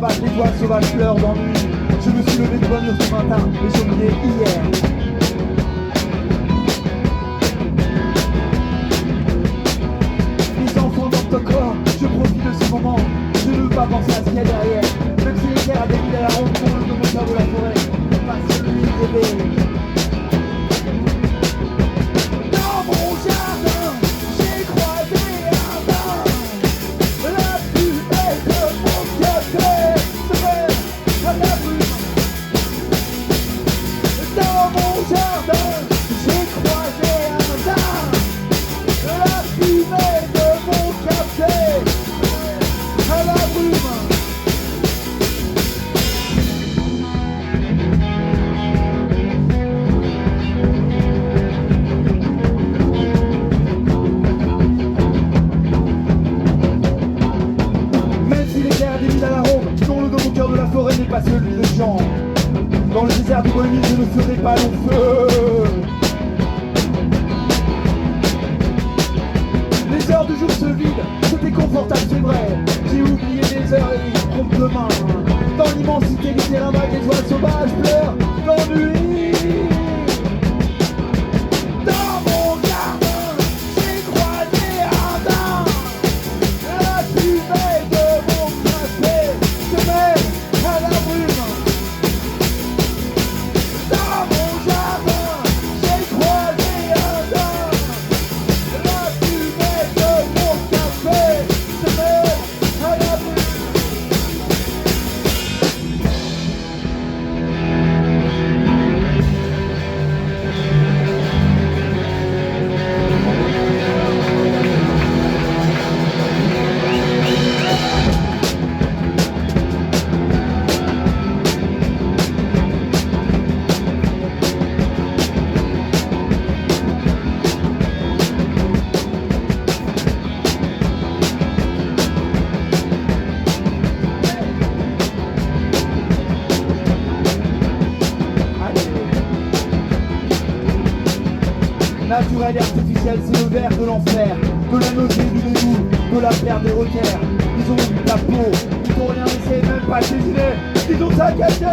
ravages, les toits sauvages pleurent d'ennui. Je me suis levé de bonne heure ce matin, et j'ai oublié hier. Les enfants dorment encore, je profite de ce moment. Je ne veux pas penser à ce qu'il y a derrière. Même si les terres défilent à la ronde pour le moteur de la forêt, pas celui rêvé. Dans mon jardin, j'ai croisé un bain. La plus belle de mon café se met à la brume. Dans mon jardin, j'ai croisé un bain. La fumée de mon café à la brume. Même si l'éclair dévie à la ronde, non, le don au cœur de la forêt n'est pas celui de Jean. Dans le désert du Bohémie, je ne ferai pas long feu. Les heures du jour se vident, tout est confortable, c'est vrai. J'ai oublié les heures et les trompes de main. Dans l'immensité, les terrains vagues, les toits sauvages pleurent d'ennui. Dans mon jardin, j'ai croisé un daim. La fumée de mon café se mêle à la brume. Dans mon jardin, j'ai croisé un daim. La fumée de mon café se mêle à la brume. Naturel et artificiel, c'est le verre de l'enfer, de la nausée, du dégoût, de la perte des requers. Ils ont vu ta peau, ils t'ont rien laissé, même pas cuisiné, ils ont saccagé.